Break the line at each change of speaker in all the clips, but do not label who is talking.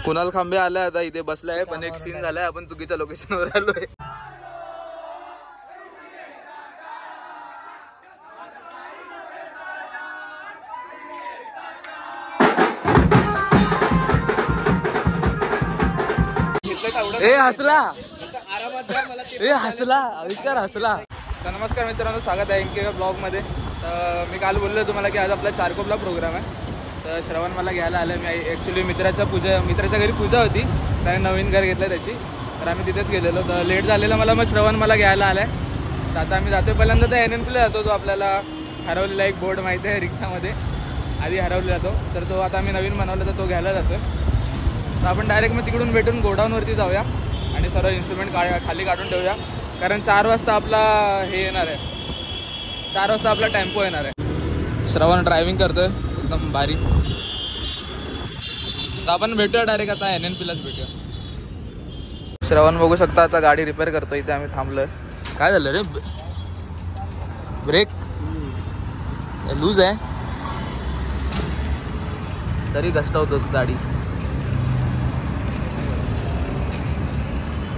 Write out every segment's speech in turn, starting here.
कुणाल खांबे आलाय आता इथे बसलाय, पण एक सीन झालाय, आपण चुकीच्या लोकेशनवर आलोय. ए हसला, ए हसला, आविष्कार हसला. तर नमस्कार मित्रांनो, स्वागत आहे एनके ब्लॉग मध्ये. मी काल बोललो तुम्हाला की आज आपला चारकोपला प्रोग्राम आहे. तर श्रवण मला घ्यायला आलं. मी ॲक्च्युली मित्राच्या घरी पूजा होती, त्याने नवीन घर घेतलं त्याची, तर आम्ही तिथेच गेलेलो. तर लेट झालेलं मग श्रवण मला घ्यायला आलाय. तर आता आम्ही जातोय. पहिल्यांदा तर NNPला जातो, जो आपल्याला हरवलेला एक बोर्ड माहिती आहे रिक्षामध्ये आधी हरवलेला तो. तर तो आता आम्ही नवीन बनवला, तर तो घ्यायला जातोय. तर आपण डायरेक्ट मग तिकडून भेटून गोडाऊनवरती जाऊया आणि सर्व इन्स्ट्रुमेंट खाली काढून ठेवूया, कारण 4 वाजता आपला हे येणार आहे, 4 वाजता आपला टेम्पो येणार आहे. श्रवण ड्रायव्हिंग करतोय एकदम भारी. तर आपण भेटूया डायरेक्ट आता NNPलाच भेटूया. श्रवण बघू शकता आता गाडी रिपेअर करतोय. इथे आम्ही थांबलोय. काय झालं रे? ब्रेक लूज आहे तरी कष्ट होतोस गाडी.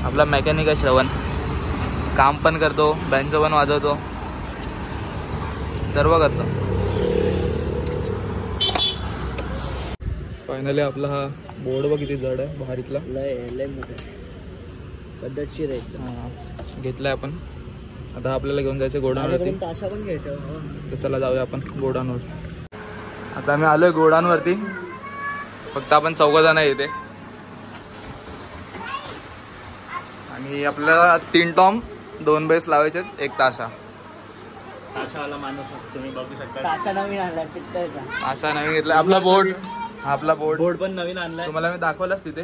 आपला मेकॅनिक आहे श्रवण, काम पण करतो, बँजो पण वाजवतो, सर्व करतो. फायनली आपला हा बोर्ड बघ किती जड आहे, भारीतला लय पद्धतशीर आहे. घेतलाय आपण. आता आपल्याला घेऊन जायचं गोडाऊनवरती. तर चला जाऊया आपण गोडाऊनवर. आता आम्ही आलोय गोडाऊनवरती. फक्त आपण 4 जण आहे इथे. आणि आपल्याला 3 टॉम 2 बेस लावायचे, 1 ताशा.
ताशावाला माणूस तुम्ही बघू शकता. ताशा नवीन आणलाय,
ताशा नवीन घेतला. आपला बोर्ड, आपला बोर्ड
पण नवीन आणलाय,
तुम्हाला मी दाखवलाच तिथे.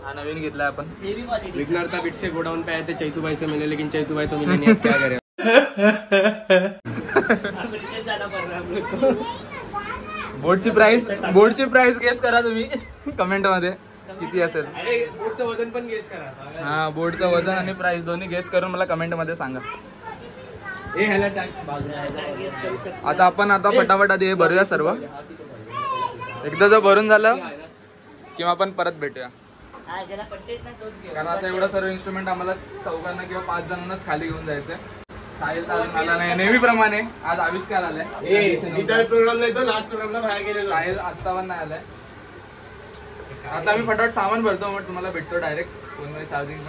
हा नवीन घेतलाय आपण.
विघ्नर था बिट से गोडाउन पे आए थे चैतू भाई से मिले, लेकिन चैतू भाई तो मिले नहीं. क्या करें.
बोर्डची प्राइस गेस करा तुम्ही कमेंट मध्ये किती असेल.
बोर्डचं वजन पण गेस करा.
हा, बोर्डचं वजन आणि प्राइस दोन्ही गेस करून मला कमेंट मध्ये सांगा. आता आपण फटाफट आधी हे भरूया सर्व. एकदा जर भरून झालं किंवा आपण परत भेटूया, कारण आता एवढं सर्व इन्स्ट्रुमेंट आम्हाला 4 किंवा 5 जणांनाच खाली घेऊन जायचंय. साहिल चालून आला नाही, नेहमीप्रमाणे आज आविष्कार आलाय. साहिल आत्ता पण नाही आलाय. आता आम्ही फटाफट सामान भरतो, मग तुम्हाला भेटतो डायरेक्ट. फोनमध्ये चार्जिंग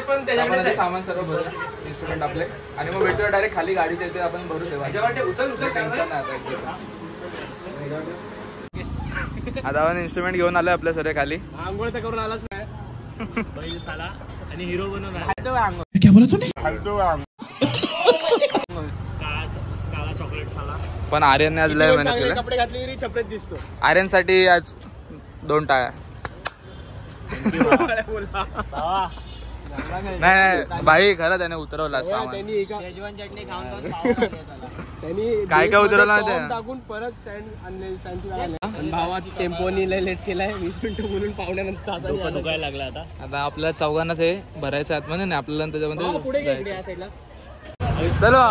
पण सामान सर्व भरू, इन्स्ट्रुमेंट आपले, आणि मग भेटतो डायरेक्ट खाली गाडीच्या इथे. आपण भरू तेव्हा टेन्शन नाही. आता आपण इन्स्ट्रुमेंट घेऊन आलोय आपल्या सर्व खाली.
आंघोळ तर करून आलाच नाही आणि हिरो बनवून काळा चॉकलेट साला.
पण आर्यनने आज लय मेहनत केली.
कपडे घातले चपरेत दिसतो.
आर्यन साठी आज 2 टाळ्या. नाही भाई, खरं त्याने उतरवला सामान. काय काय उतरवलं
टाकून परत स्टँड आणले. भावात टेम्पोनी लय लेट केलाय. 20 मिनिटं बोलून पावण्यानंतर दुखायला लागला. आता
आपल्या 4घांनाच हे भरायचं आतमध्ये नाही आपल्याला, त्याच्यामध्ये चलो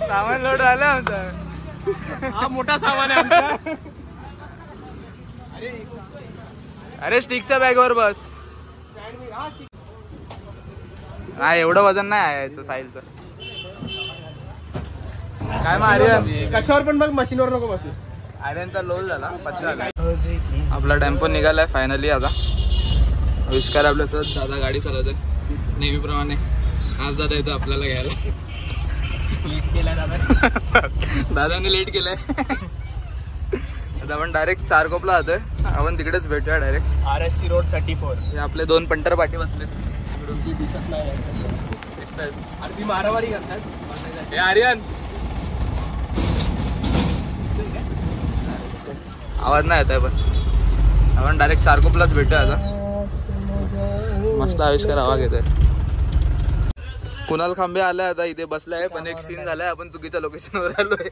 सामान लोड आलं आमचं.
हा मोठा सामान आहे आमचा.
अरे स्टिकच्या बॅगवर बस. नाही एवढं वजन नाही आहे याचं साहिलचं. काय मग आर्यन,
कशावर पण बघ, मशीनवर नको बसूस.
आर्यनचा लोल झाला, पचका झाला. आपला टेम्पो निघालाय फायनली. आता आविष्कार आपल्या सहज दादा गाडी चालवतोय नेहमीप्रमाणे. आज दादा येतो आपल्याला घ्यायला.
लेट केलाय दादा.
दादाने लेट केलाय. आता आपण डायरेक्ट चारकोपला जातोय. आपण तिकडेच भेटूया डायरेक्ट.
RSC road 34.
हे आपले 2 पंटर पाठी बसलेत.
तुमची दिसत नाही दिसतात. अर्धी मारामारी करतात.
हे आर्यन, आवाज नाही येत आहे, पण आपण डायरेक्ट चारकोपलाच भेटूया. आता मस्त आविष्कार आवाज येतोय. कुणाल खांबे आलाय आता इथे बसलाय, पण एक सीन झालाय. आपण चुकीच्या लोकेशनवर आलोय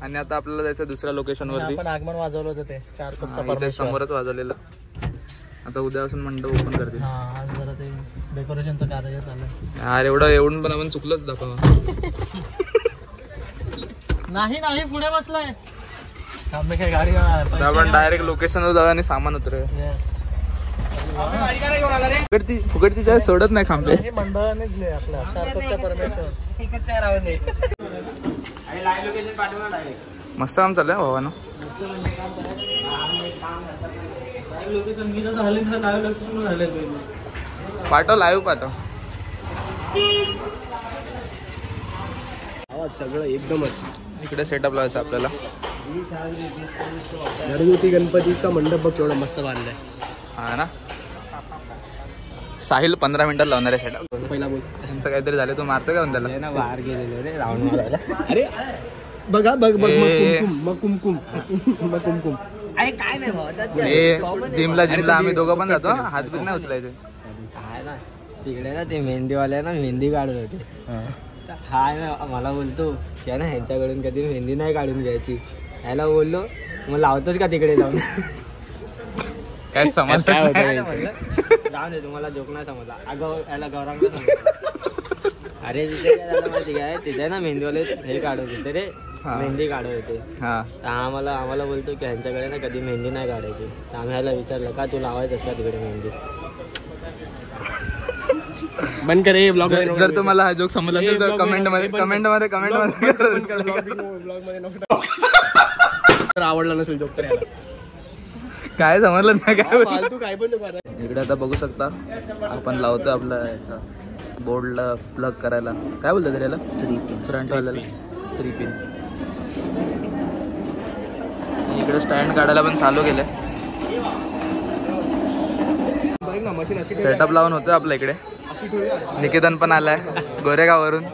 आणि आता आपल्याला जायचं दुसऱ्या लोकेशनवरती.
आपण आगमन वाजवलं होतं ते चारकोपचं
समोरच वाजवलेलं. आता उद्यापासून मंडप ओपन करतील.
आज जरा ते डेकोरेशनचं कार्य चाललंय.
यार एवढं येऊन पण आपण चुकलोच दाखवा.
नाही पुढे बसलाय.
आपण डायरेक्ट लोकेशनवर जाऊ आणि सामान उतरू. फुकटची चाय सोडत नाही खांबे. मस्त काम चालू आहे भावानं. पाठव लाईव्ह पाठव.
आवाज सगळं एकदमच.
इकडे सेटअप लावायचं आपल्याला.
घरगुती गणपतीचा मंडप बघ केवढा मस्त बांधलाय.
हा ना. साहिल 15 मिनिटात लावणार आहे सेटअप.
पहिला बोल.
त्यांचं काहीतरी झालं तू मारतो का त्याला.
बाहेर गेलेलो रे राऊंड मारायला. अरे बघा बघ बघ मग कुमकुम अरे काय नाही भाऊ.
जिमला आम्ही दोघं पण जातो. हात बीत नाही उचलायचे.
आहे ना तिकडे ना ते मेहंदीवाले ना मेहंदी काढत होते. हा ना मला बोलतो की ना ह्यांच्याकडून कधी मेहंदी नाही काढून घ्यायची. ह्याला बोललो मग लावतोच का तिकडे जाऊन.
काय समज काय
जाऊन दे तुम्हाला जोक नाही समजला. अगं याला गौरांग अरे तिथे काय झालं माहिती काय तिथे ना मेहंदीवाले हे काढत होते रे मेहंदी काढत होते. तर आम्हाला बोलतो की ह्यांच्याकडे ना कधी मेहंदी नाही काढायची. तर आम्ही ह्याला विचारलं का तू लावायचंस का तिकडे मेहंदी.
बंद करे ब्लॉग.
जर तुम्हाला हा जोक समजला असेल तर कमेंट मध्ये
आवडला नसेल जोक तर
काय समजलं नाही काय.
फालतू काय पण
इकडे आता बघू शकता आपण लावतो आपला याचा बोर्डला प्लग करायला. काय बोलतात त्याला फ्रंट वाल्याला 3 पिन. इकडे स्टँड काढायला पण चालू केलंय. सेटअप लावून होतं आपल्या इकडे. निकेतन पण आलाय गोरेगाववरून.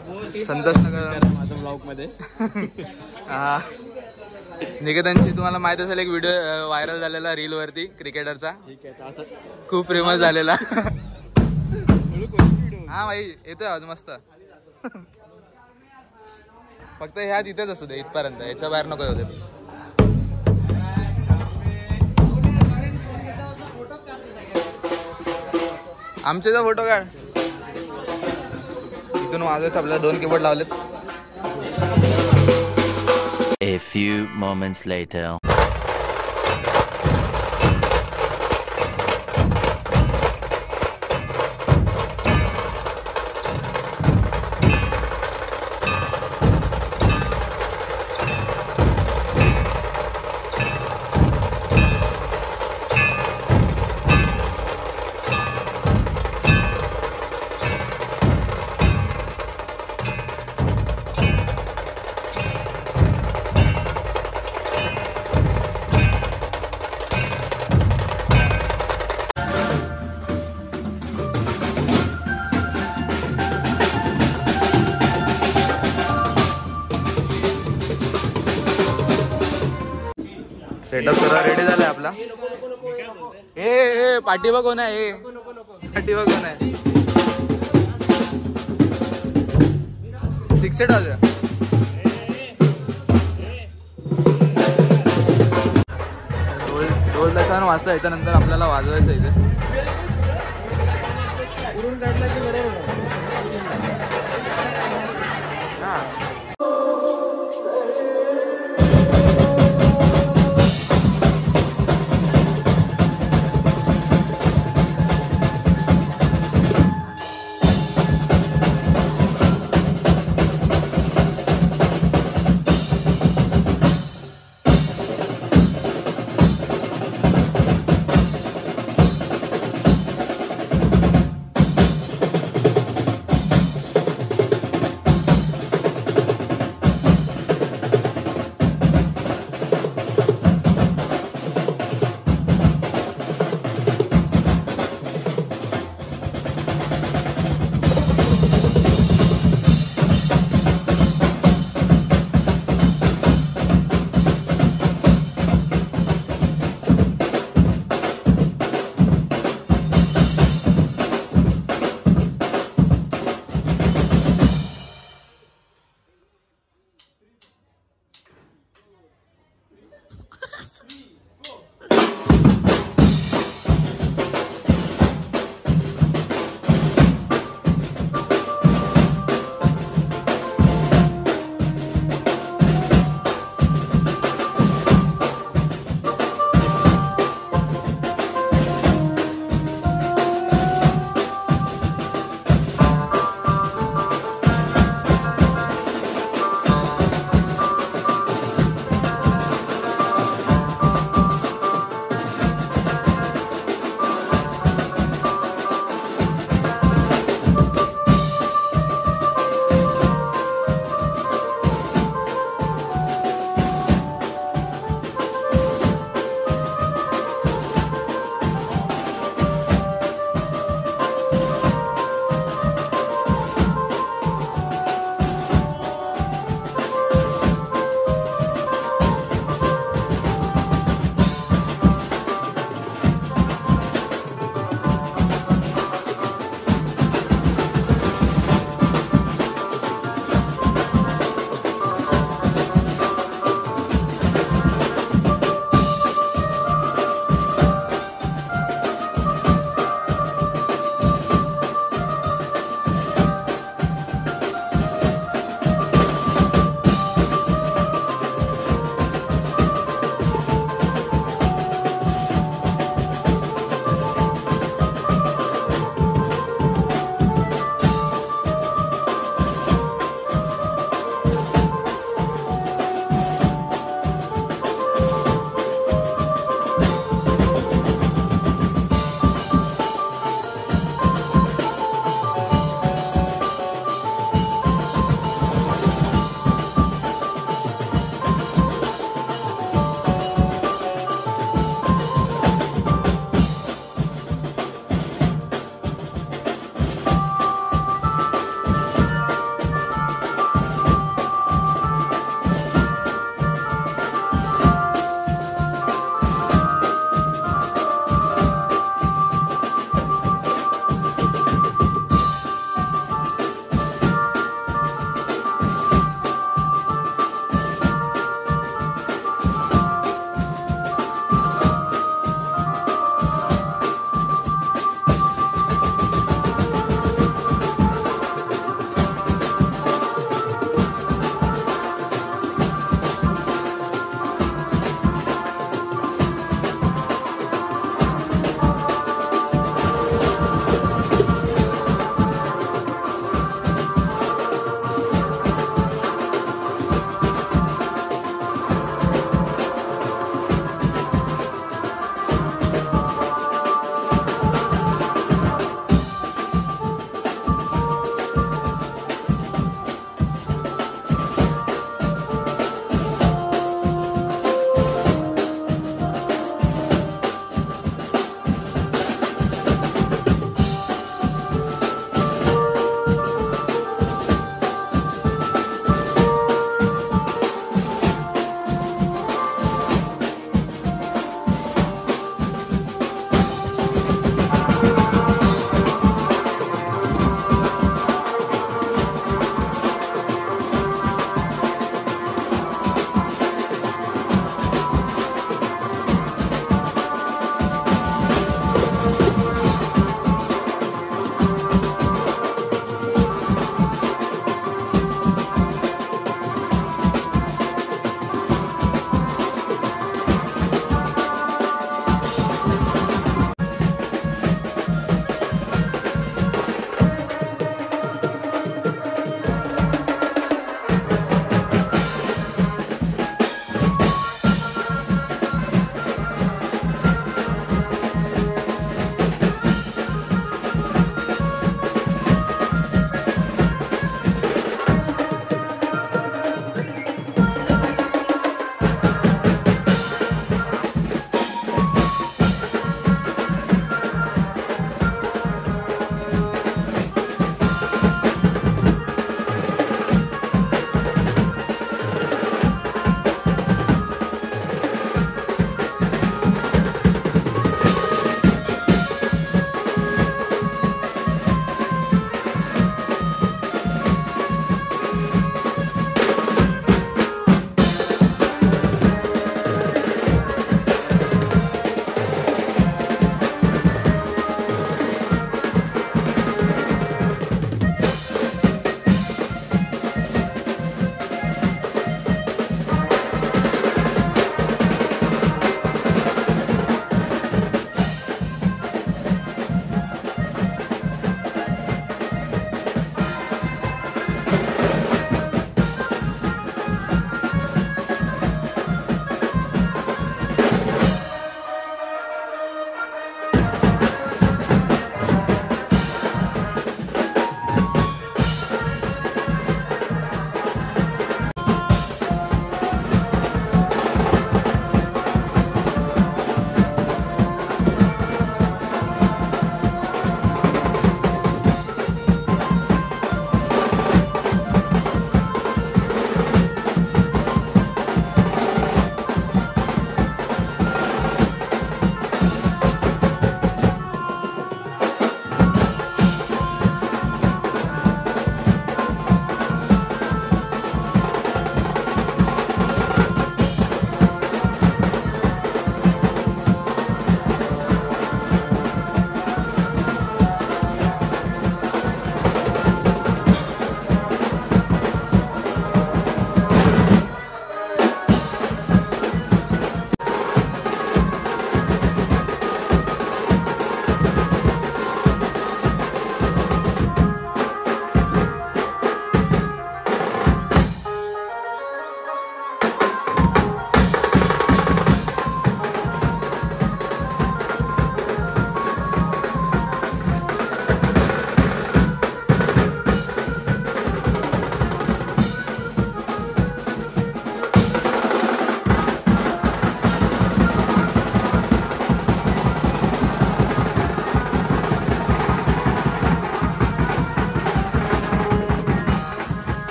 संतोष नगर
माझ्या ब्लॉग मध्ये.
हा निकेतनची तुम्हाला माहित असेल एक व्हिडिओ व्हायरल झालेला रील वरती क्रिकेटरचा. खूप फेमस झालेला. हा भाई येतोय आवाज मस्त. फक्त ह्या तिथेच असू दे इथपर्यंत. याच्या बाहेर नको होते. आमचे तर फोटो काढ. इथून वाजवायचं आपल्याला 2 कीबोर्ड लावलेत.
A few moments later.
Setup सर्व रेडी झालाय आपला. ए पाठीबा कोण आहे. पाठीबा कोण आहे. 6 वाजवा. ढोल दशान वाजता. याच्यानंतर आपल्याला वाजवायचं इथे.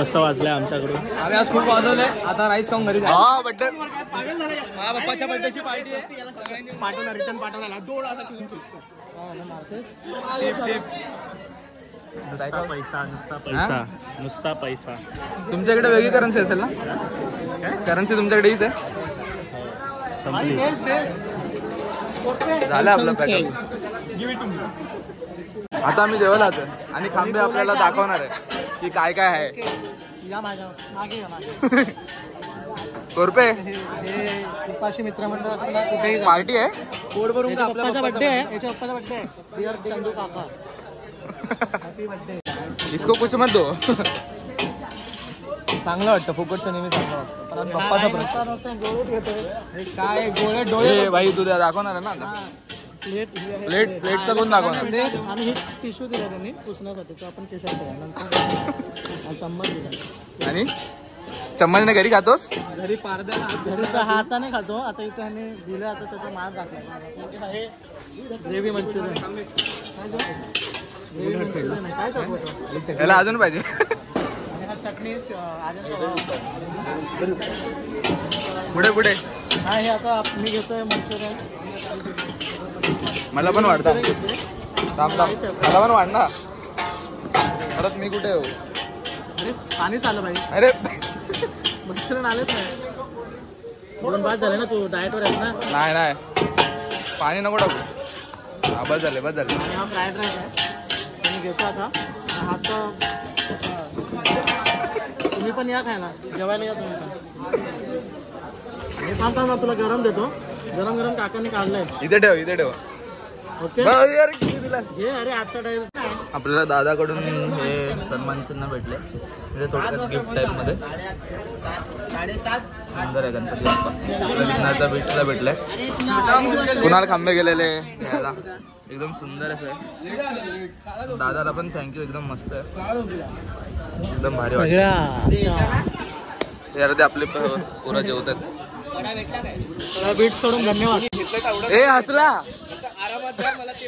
मस्त वाजले आमच्याकडून. आम्ही आज खूप वाजवले. आता राईस खाऊन घरी जाऊ.
हा बड्डे
माझ्या पप्पाच्या बर्थडेची पार्टी आहे. पाठवणार रिटर्न पाठवणार 2 पैसा नुसता पैसा.
तुमच्याकडे वेगळी करन्सी असेल ना? करन्सी तुमच्याकडे हीच आहे. झालं आपलं पॅकेज. आता आम्ही जेवायला जातोय आणि खांबे आपल्याला दाखवणार आहे की काय काय आहे. कोरपे
उपाशी मित्रमंडळ कुठेही
पार्टी आहे.
बोर्ड भरून पप्पाचा बर्थडे आहे. याच्या पप्पाचा बर्थडे आहे. डिअर चंदू काका हॅपी बर्थडे.
इसको कुछ मत दो.
चांगलं वाटतं फुकटचं नेहमी चांगलं वाटतं. पण पप्पाचा काय गोळे डोळे
भाई तू दाखवणार आहे ना आता. प्लेटचा कोण दाखवणार.
आणि हे टिश्यू दिला त्यांनी पुसण्यासाठी तो आपण केसात ठेवा. नंतर चम्मच दिला
आणि चम्मचने घरी खातोस.
घरी पारद्याला घरी तर हाताने खातो. आता इथे ह्याने दिलं. आता त्याचा मास दाखवला. हे ग्रेव्ही मंचुरियन काय दाखवतो.
त्याला अजून पाहिजे.
चटणी
पुढे पुढे.
हा हे आता मी घेतोय मंचुरियन.
मला पण वाढता. मला पण वाढणार. परत मी कुठे येऊ.
अरे पाणीच आलं पाहिजे.
अरे
मंचुरियन आलेच नाही. 2 बाद झाले ना. तू डाएटवर आहेस ना.
नाही नाही पाणी नको टाकू. हा बस झाले बस झाले.
हा फ्राईड राईस आहे. मी घेतो आता. हा तर तुम्ही पण या खायला. जेवायला या तुम्ही पण. हे सांगता ना तुला गरम देतो. गरम गरम काकांनी काढलंय.
इथे ठेव इथे ठेव.
ओके
घे
अरे आजचा टाइम
आपल्याला दादाकडून हे सन्मान चिन्ह भेटले. म्हणजे थोडक्यात गिफ्ट टाईप मध्ये. सुंदर आहे गणपती बाप्पा. विघ्नाचा बीचला भेटलाय. कुणाला खांबे गेलेले घ्यायला. एकदम सुंदर असं आहे. दादाला पण थँक्यू. एकदम मस्त आहे. एकदम भारी वाटतं यार. ते आपले पोरं जेवतात.
बीट्स कडून धन्यवाद.
ए हसला.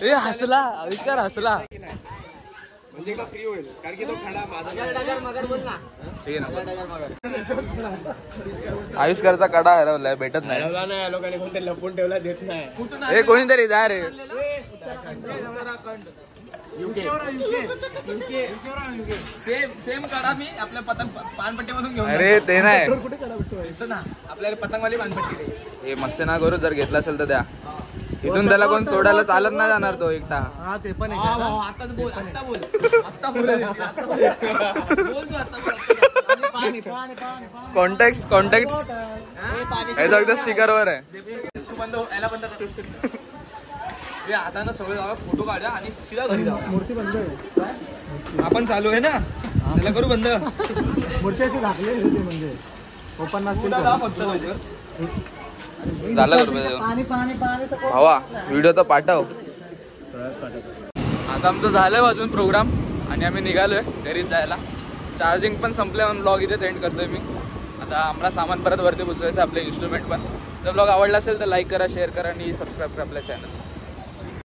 ए हसला. आविष्कार हसला.
म्हणजे फ्री होईल कारण की तो खडा माझा.
ठीक आहे ना. आयुष्कारचा कडा हरवलाय. भेटत नाही.
लोकांनी कोणते लपून ठेवला देत नाही.
ए कोणीतरी जा रे.
सेम काढा मी आपल्या पानपट्टीमधून घेऊन.
अरे ते नाही.
आपल्याला पतंगवाली पानपट्टी.
हे मस्त ना करू. जर घेतला असेल तर द्या. इथून त्याला कोण सोडायला चालत नाही जाणार तो एकटा.
हा ते पण
आताच बोल. आता बोल. आता बोल.
कॉन्टॅक्ट हे तर एकदा स्टिकरवर आहे.
बंद याला बंद कर. हातानं सगळे जावा फोटो काढा आणि सीधा घरी जावा.
मूर्ती बंद आहे.
आपण चालू आहे ना त्याला करू बंद.
मूर्ती अशी झाकलेली होती म्हणजे ओपन नसतील.
झालं भावा. व्हिडिओ तर पाठव. आता आमचं झालंय वाजून प्रोग्राम आणि आम्ही निघालोय घरी जायला. चार्जिंग पण संपले म्हणून ब्लॉग इथे एंड करतोय मी. आता आम्हाला सामान परत वरती पोचवायचं आपले इन्स्ट्रुमेंट पण. जर ब्लॉग आवडला असेल तर लाईक करा, शेअर करा आणि सबस्क्राईब करा आपल्या चॅनल.